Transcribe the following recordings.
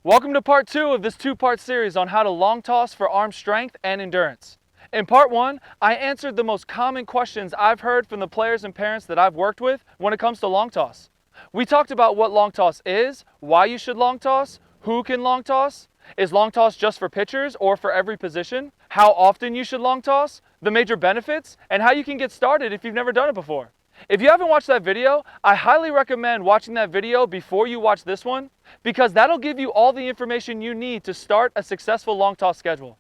Welcome to part 2 of this 2-part series on how to long toss for arm strength and endurance. In part 1, I answered the most common questions I've heard from the players and parents that I've worked with when it comes to long toss. We talked about what long toss is, why you should long toss, who can long toss, is long toss just for pitchers or for every position, how often you should long toss, the major benefits, and how you can get started if you've never done it before. If you haven't watched that video, I highly recommend watching that video before you watch this one, because that'll give you all the information you need to start a successful long toss schedule.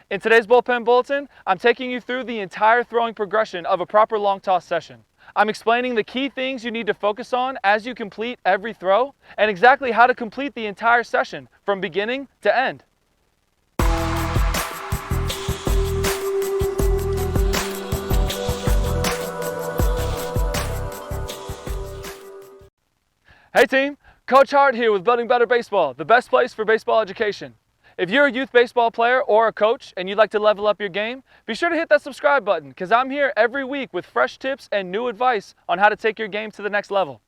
In today's Bullpen Bulletin, I'm taking you through the entire throwing progression of a proper long toss session. I'm explaining the key things you need to focus on as you complete every throw, and exactly how to complete the entire session from beginning to end. Hey team, Coach Hart here with Building Better Baseball, the best place for baseball education. If you're a youth baseball player or a coach and you'd like to level up your game, be sure to hit that subscribe button, because I'm here every week with fresh tips and new advice on how to take your game to the next level.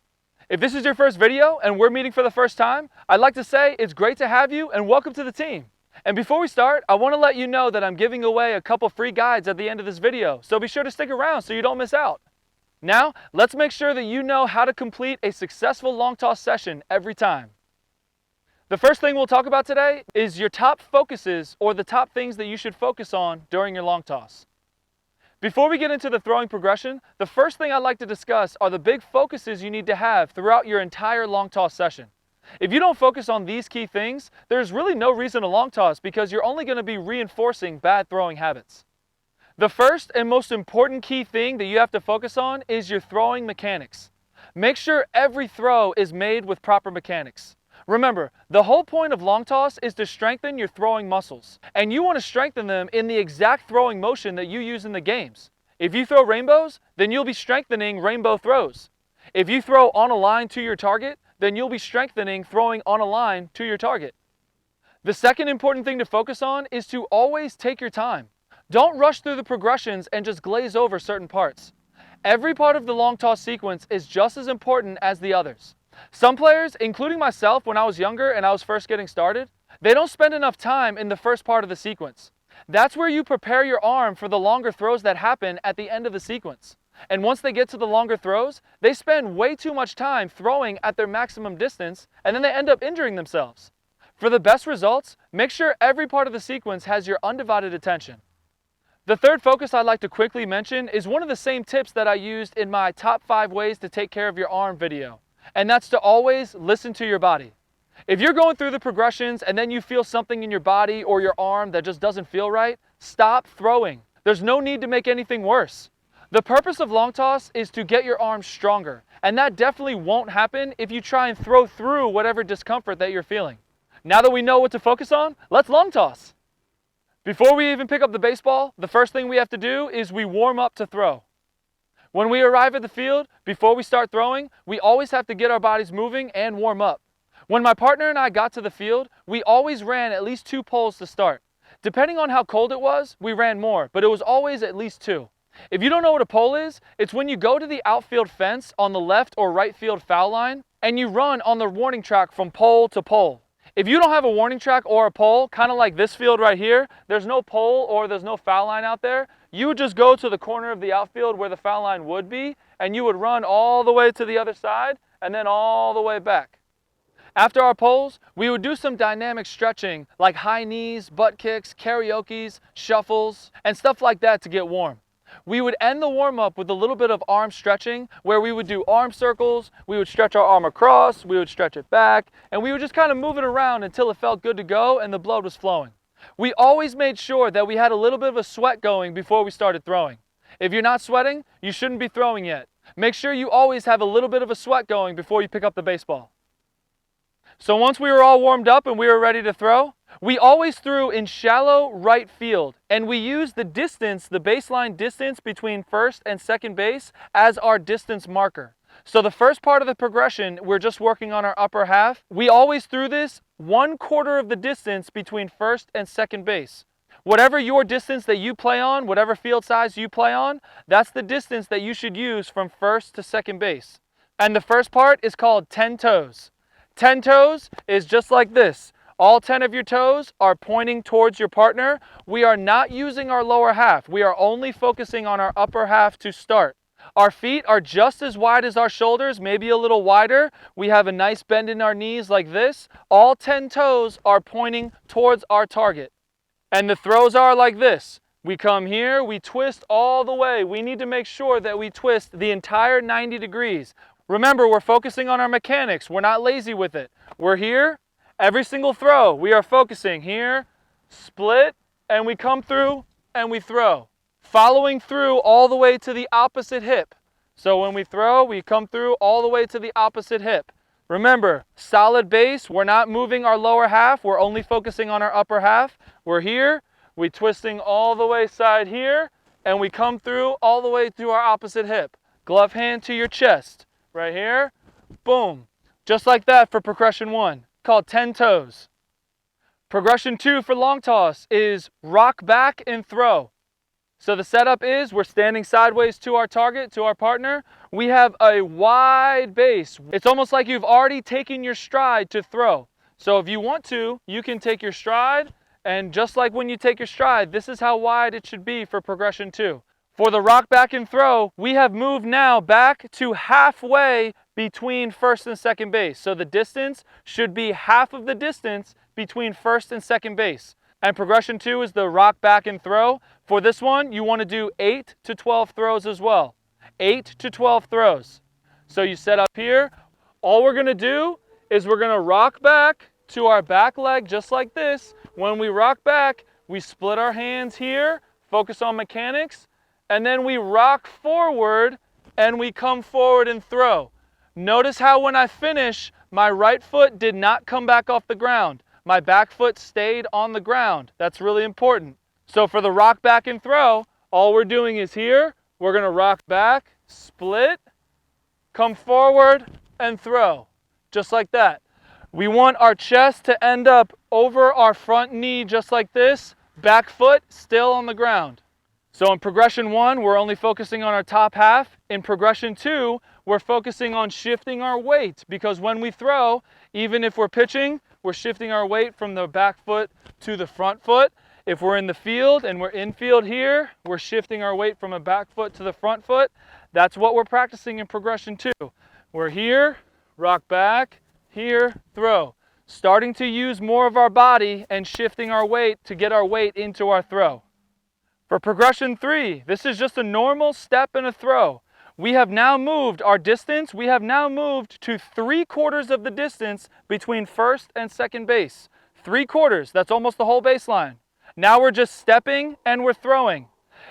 If this is your first video and we're meeting for the first time, I'd like to say it's great to have you and welcome to the team. And before we start, I want to let you know that I'm giving away a couple free guides at the end of this video, so be sure to stick around so you don't miss out. Now, let's make sure that you know how to complete a successful long toss session every time. The first thing we'll talk about today is your top focuses, or the top things that you should focus on during your long toss. Before we get into the throwing progression, the first thing I'd like to discuss are the big focuses you need to have throughout your entire long toss session. If you don't focus on these key things, there's really no reason to long toss, because you're only going to be reinforcing bad throwing habits. The first and most important key thing that you have to focus on is your throwing mechanics. Make sure every throw is made with proper mechanics. Remember, the whole point of long toss is to strengthen your throwing muscles, and you want to strengthen them in the exact throwing motion that you use in the games. If you throw rainbows, then you'll be strengthening rainbow throws. If you throw on a line to your target, then you'll be strengthening throwing on a line to your target. The second important thing to focus on is to always take your time. Don't rush through the progressions and just glaze over certain parts. Every part of the long toss sequence is just as important as the others. Some players, including myself when I was younger and I was first getting started, they don't spend enough time in the first part of the sequence. That's where you prepare your arm for the longer throws that happen at the end of the sequence. And once they get to the longer throws, they spend way too much time throwing at their maximum distance, and then they end up injuring themselves. For the best results, make sure every part of the sequence has your undivided attention. The third focus I'd like to quickly mention is one of the same tips that I used in my top 5 ways to take care of your arm video, and that's to always listen to your body. If you're going through the progressions and then you feel something in your body or your arm that just doesn't feel right, stop throwing. There's no need to make anything worse. The purpose of long toss is to get your arm stronger, and that definitely won't happen if you try and throw through whatever discomfort that you're feeling. Now that we know what to focus on, let's long toss. Before we even pick up the baseball, the first thing we have to do is we warm up to throw. When we arrive at the field, before we start throwing, we always have to get our bodies moving and warm up. When my partner and I got to the field, we always ran at least 2 poles to start. Depending on how cold it was, we ran more, but it was always at least 2. If you don't know what a pole is, it's when you go to the outfield fence on the left or right field foul line, and you run on the warning track from pole to pole. If you don't have a warning track or a pole, kind of like this field right here, there's no pole or there's no foul line out there, you would just go to the corner of the outfield where the foul line would be, and you would run all the way to the other side and then all the way back. After our poles, we would do some dynamic stretching like high knees, butt kicks, karaokes, shuffles, and stuff like that to get warm. We would end the warm-up with a little bit of arm stretching, where we would do arm circles, we would stretch our arm across, we would stretch it back, and we would just kind of move it around until it felt good to go and the blood was flowing. We always made sure that we had a little bit of a sweat going before we started throwing. If you're not sweating, you shouldn't be throwing yet. Make sure you always have a little bit of a sweat going before you pick up the baseball. So once we were all warmed up and we were ready to throw, we always threw in shallow right field, and we used the distance, the baseline distance between first and second base, as our distance marker. So the first part of the progression, we're just working on our upper half. We always threw this 1/4 of the distance between first and second base. Whatever your distance that you play on, whatever field size you play on, that's the distance that you should use from first to second base. And the first part is called 10 toes. 10 toes is just like this. All 10 of your toes are pointing towards your partner. We are not using our lower half. We are only focusing on our upper half to start. Our feet are just as wide as our shoulders, maybe a little wider. We have a nice bend in our knees like this. All 10 toes are pointing towards our target. And the throws are like this. We come here, we twist all the way. We need to make sure that we twist the entire 90 degrees. Remember, we're focusing on our mechanics. We're not lazy with it. We're here. Every single throw, we are focusing here, split, and we come through and we throw. Following through all the way to the opposite hip. So when we throw, we come through all the way to the opposite hip. Remember, solid base, we're not moving our lower half, we're only focusing on our upper half. We're here, we're twisting all the way side here, and we come through all the way to our opposite hip. Glove hand to your chest, right here, boom. Just like that for progression 1, called 10 toes. Progression 2 for long toss is rock back and throw. So the setup is we're standing sideways to our target, to our partner. We have a wide base. It's almost like you've already taken your stride to throw. So if you want to, you can take your stride, and just like when you take your stride, this is how wide it should be for progression 2. For the rock back and throw, we have moved now back to halfway between first and second base. So the distance should be half of the distance between first and second base. And progression 2 is the rock back and throw. For this one, you want to do 8 to 12 throws as well. 8 to 12 throws. So you set up here. All we're going to do is we're going to rock back to our back leg just like this. When we rock back, we split our hands here, focus on mechanics, and then we rock forward and we come forward and throw. Notice how when I finish, my right foot did not come back off the ground. My back foot stayed on the ground. That's really important. So for the rock back and throw, all we're doing is here, we're going to rock back, split, come forward, and throw. Just like that. We want our chest to end up over our front knee just like this, back foot still on the ground. So in progression 1, we're only focusing on our top half. In progression 2, we're focusing on shifting our weight, because when we throw, even if we're pitching, we're shifting our weight from the back foot to the front foot. If we're in the field and we're infield here, we're shifting our weight from a back foot to the front foot. That's what we're practicing in progression 2. We're here, rock back, here, throw. Starting to use more of our body and shifting our weight to get our weight into our throw. For progression 3, this is just a normal step and a throw. We have now moved our distance. We have now moved to 3/4 of the distance between first and second base. 3/4, that's almost the whole baseline. Now we're just stepping and we're throwing.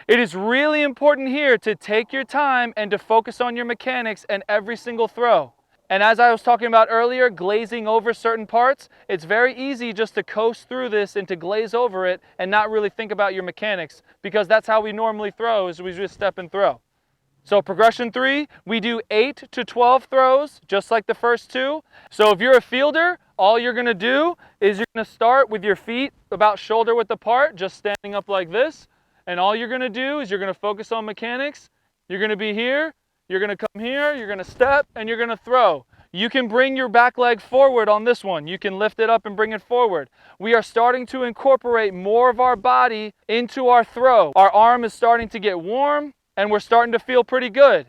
It is really important here to take your time and to focus on your mechanics and every single throw. And as I was talking about earlier, glazing over certain parts, it's very easy just to coast through this and to glaze over it and not really think about your mechanics, because that's how we normally throw, is we just step and throw. So progression 3, we do 8 to 12 throws, just like the first 2. So if you're a fielder, all you're going to do is you're going to start with your feet about shoulder width apart, just standing up like this. And all you're going to do is you're going to focus on mechanics. You're going to be here, you're going to come here, you're going to step, and you're going to throw. You can bring your back leg forward on this one. You can lift it up and bring it forward. We are starting to incorporate more of our body into our throw. Our arm is starting to get warm, and we're starting to feel pretty good.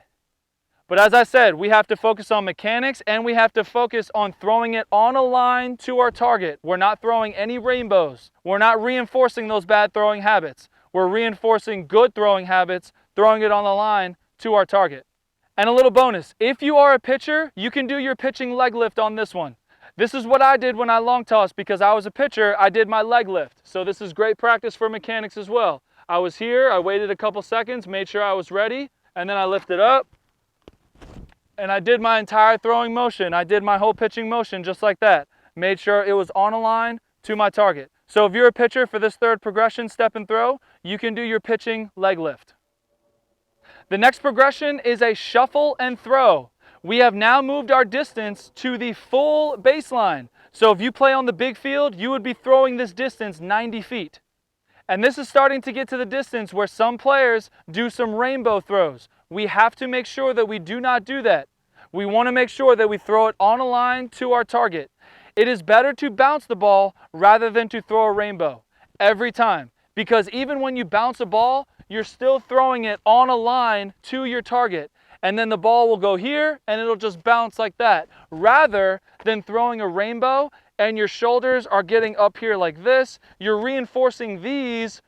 But as I said, we have to focus on mechanics, and we have to focus on throwing it on a line to our target. We're not throwing any rainbows. We're not reinforcing those bad throwing habits. We're reinforcing good throwing habits, throwing it on the line to our target. And a little bonus, if you are a pitcher, you can do your pitching leg lift on this one. This is what I did when I long tossed. Because I was a pitcher, I did my leg lift. So this is great practice for mechanics as well. I was here, I waited a couple seconds, made sure I was ready, and then I lifted up, and I did my entire throwing motion. I did my whole pitching motion just like that. Made sure it was on a line to my target. So if you're a pitcher for this third progression, step and throw, you can do your pitching leg lift. The next progression is a shuffle and throw. We have now moved our distance to the full baseline. So if you play on the big field, you would be throwing this distance 90 feet. And this is starting to get to the distance where some players do some rainbow throws. We have to make sure that we do not do that. We want to make sure that we throw it on a line to our target. It is better to bounce the ball rather than to throw a rainbow every time, because even when you bounce a ball, you're still throwing it on a line to your target, and then the ball will go here and it'll just bounce like that, rather than throwing a rainbow and your shoulders are getting up here like this. You're reinforcing these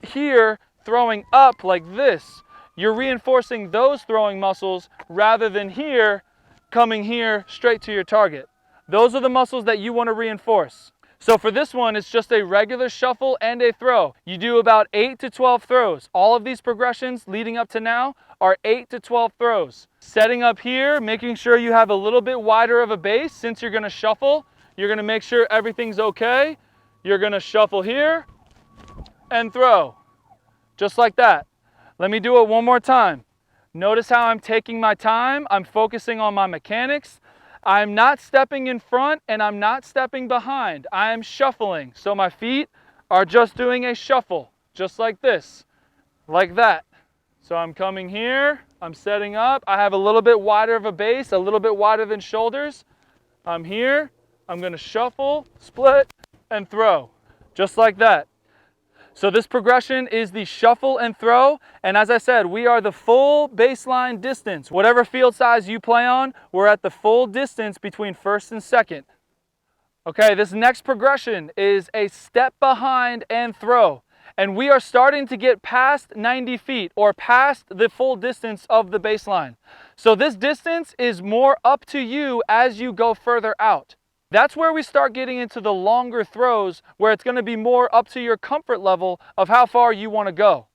here, throwing up like this. You're reinforcing those throwing muscles rather than here, coming here straight to your target. Those are the muscles that you want to reinforce. So for this one, it's just a regular shuffle and a throw. You do about 8 to 12 throws. All of these progressions leading up to now are 8 to 12 throws. Setting up here, making sure you have a little bit wider of a base. Since you're going to shuffle, you're going to make sure everything's okay. You're going to shuffle here and throw. Just like that. Let me do it one more time. Notice how I'm taking my time. I'm focusing on my mechanics. I'm not stepping in front and I'm not stepping behind. I am shuffling. So my feet are just doing a shuffle, just like this, like that. So I'm coming here, I'm setting up. I have a little bit wider of a base, a little bit wider than shoulders. I'm here, I'm going to shuffle, split, and throw, just like that. So this progression is the shuffle and throw, and as I said, we are the full baseline distance. Whatever field size you play on, we're at the full distance between first and second. Okay, this next progression is a step behind and throw, and we are starting to get past 90 feet or past the full distance of the baseline. So this distance is more up to you as you go further out. That's where we start getting into the longer throws, where it's going to be more up to your comfort level of how far you want to go.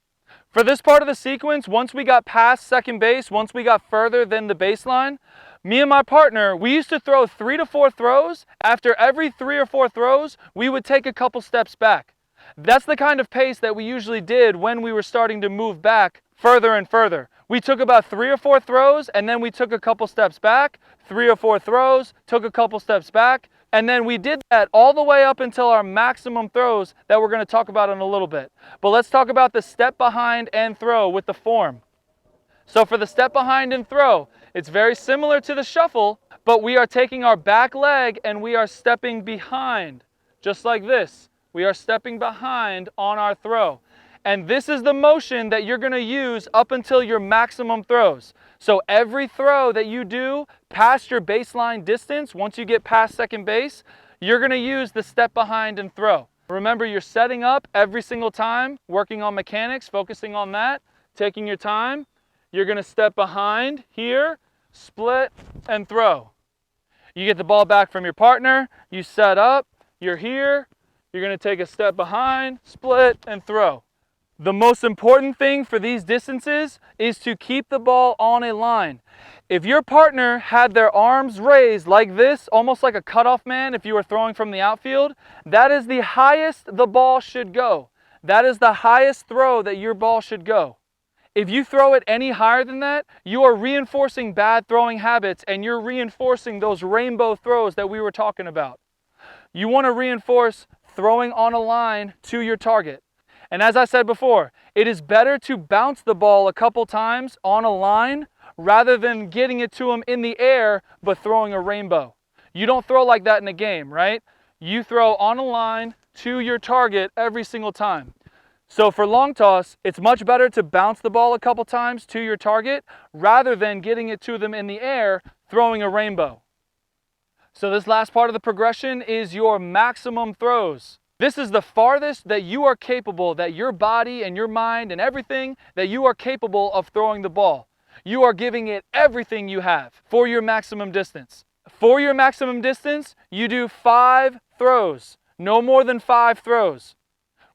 For this part of the sequence, once we got past second base, once we got further than the baseline, me and my partner, we used to throw 3 to 4 throws. After every 3 or 4 throws, we would take a couple steps back. That's the kind of pace that we usually did when we were starting to move back further and further. We took about 3 or 4 throws, and then we took a couple steps back, 3 or 4 throws, took a couple steps back, and then we did that all the way up until our maximum throws that we're going to talk about in a little bit. But let's talk about the step behind and throw with the form. So for the step behind and throw, it's very similar to the shuffle, but we are taking our back leg and we are stepping behind, just like this. We are stepping behind on our throw. And this is the motion that you're going to use up until your maximum throws. So every throw that you do past your baseline distance, once you get past second base, you're going to use the step behind and throw. Remember, you're setting up every single time, working on mechanics, focusing on that, taking your time. You're going to step behind here, split, and throw. You get the ball back from your partner, you set up, you're here, you're going to take a step behind, split, and throw. The most important thing for these distances is to keep the ball on a line. If your partner had their arms raised like this, almost like a cutoff man if you were throwing from the outfield, that is the highest the ball should go. That is the highest throw that your ball should go. If you throw it any higher than that, you are reinforcing bad throwing habits and you're reinforcing those rainbow throws that we were talking about. You want to reinforce throwing on a line to your target. And as I said before, it is better to bounce the ball a couple times on a line rather than getting it to them in the air but throwing a rainbow. You don't throw like that in a game, right? You throw on a line to your target every single time. So for long toss, it's much better to bounce the ball a couple times to your target rather than getting it to them in the air throwing a rainbow. So this last part of the progression is your maximum throws. This is the farthest that you are capable, that your body and your mind and everything that you are capable of throwing the ball. You are giving it everything you have for your maximum distance. For your maximum distance, you do 5 throws, no more than 5 throws.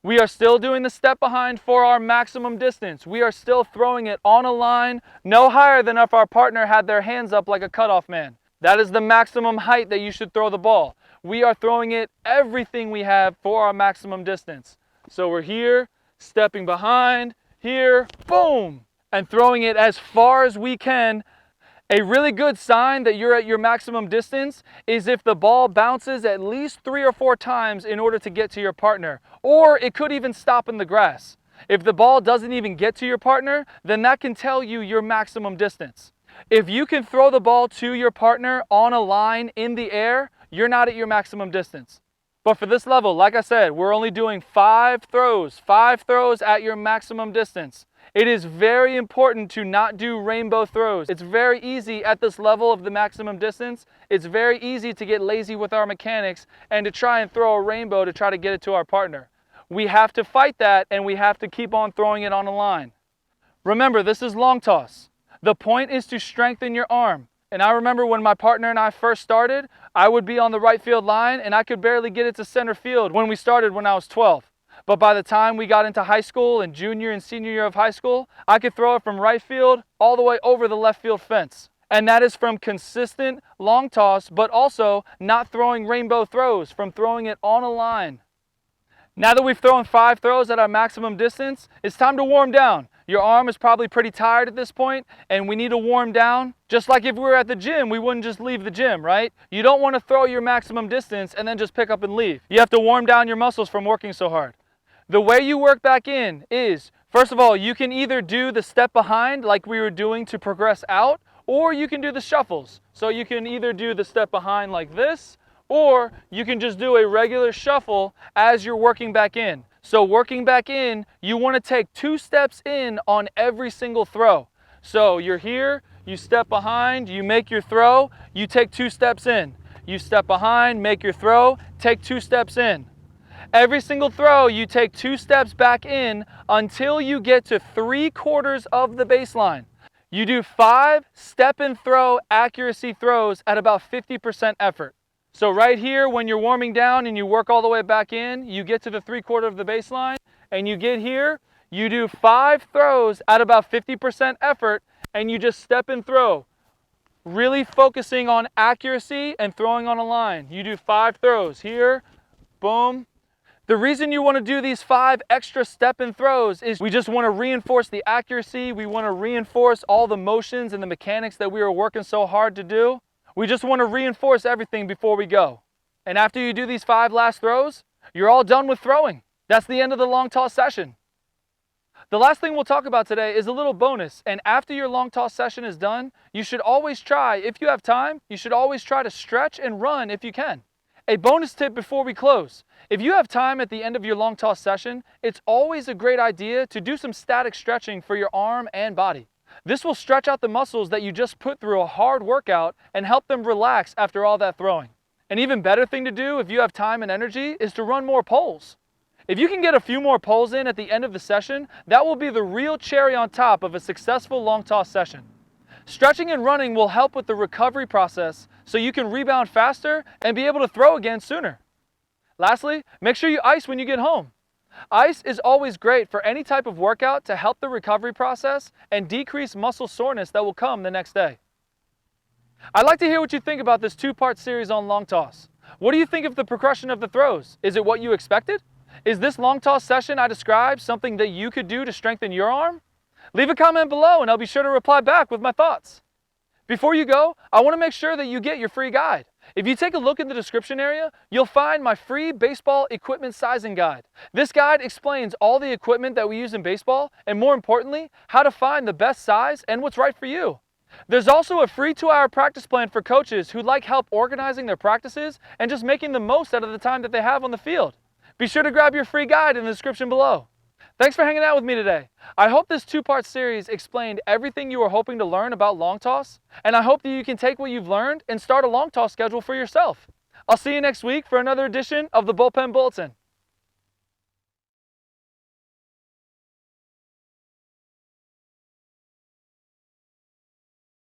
We are still doing the step behind for our maximum distance. We are still throwing it on a line, no higher than if our partner had their hands up like a cutoff man. That is the maximum height that you should throw the ball. We are throwing it everything we have for our maximum distance. So we're here, stepping behind, here, boom, and throwing it as far as we can. A really good sign that you're at your maximum distance is if the ball bounces at least 3 or 4 times in order to get to your partner, or it could even stop in the grass. If the ball doesn't even get to your partner, then that can tell you your maximum distance. If you can throw the ball to your partner on a line in the air, you're not at your maximum distance. But for this level, like I said, we're only doing 5 throws at your maximum distance. It is very important to not do rainbow throws. It's very easy at this level of the maximum distance. It's very easy to get lazy with our mechanics and to try and throw a rainbow to try to get it to our partner. We have to fight that, and we have to keep on throwing it on a line. Remember, this is long toss. The point is to strengthen your arm. And I remember when my partner and I first started, I would be on the right field line and I could barely get it to center field when we started when I was 12. But by the time we got into high school and junior and senior year of high school, I could throw it from right field all the way over the left field fence. And that is from consistent long toss, but also not throwing rainbow throws, from throwing it on a line. Now that we've thrown 5 throws at our maximum distance, it's time to warm down. Your arm is probably pretty tired at this point, and we need to warm down. Just like if we were at the gym, we wouldn't just leave the gym, right? You don't want to throw your maximum distance and then just pick up and leave. You have to warm down your muscles from working so hard. The way you work back in is, first of all, you can either do the step behind like we were doing to progress out, or you can do the shuffles. So you can either do the step behind like this, or you can just do a regular shuffle as you're working back in. So working back in, you want to take 2 steps in on every single throw. So you're here, you step behind, you make your throw, you take 2 steps in. You step behind, make your throw, take 2 steps in. Every single throw, you take 2 steps back in until you get to 3/4 of the baseline. You do 5 step and throw accuracy throws at about 50% effort. So right here, when you're warming down and you work all the way back in, you get to the 3/4 of the baseline, and you get here, you do 5 throws at about 50% effort, and you just step and throw, really focusing on accuracy and throwing on a line. You do 5 throws here, boom. The reason you want to do these 5 extra step and throws is we just want to reinforce the accuracy. We want to reinforce all the motions and the mechanics that we were working so hard to do. We just want to reinforce everything before we go. And after you do these 5 last throws, you're all done with throwing. That's the end of the long toss session. The last thing we'll talk about today is a little bonus. And after your long toss session is done, you should always try, if you have time, you should always try to stretch and run if you can. A bonus tip before we close. If you have time at the end of your long toss session, it's always a great idea to do some static stretching for your arm and body. This will stretch out the muscles that you just put through a hard workout and help them relax after all that throwing. An even better thing to do if you have time and energy is to run more poles. If you can get a few more poles in at the end of the session, that will be the real cherry on top of a successful long toss session. Stretching and running will help with the recovery process so you can rebound faster and be able to throw again sooner. Lastly, make sure you ice when you get home. Ice is always great for any type of workout to help the recovery process and decrease muscle soreness that will come the next day. I'd like to hear what you think about this 2-part series on long toss. What do you think of the progression of the throws? Is it what you expected? Is this long toss session I described something that you could do to strengthen your arm? Leave a comment below and I'll be sure to reply back with my thoughts. Before you go, I want to make sure that you get your free guide. If you take a look in the description area, you'll find my free baseball equipment sizing guide. This guide explains all the equipment that we use in baseball, and more importantly, how to find the best size and what's right for you. There's also a free 2-hour practice plan for coaches who'd like help organizing their practices and just making the most out of the time that they have on the field. Be sure to grab your free guide in the description below. Thanks for hanging out with me today. I hope this 2-part series explained everything you were hoping to learn about long toss, and I hope that you can take what you've learned and start a long toss schedule for yourself. I'll see you next week for another edition of the Bullpen Bulletin.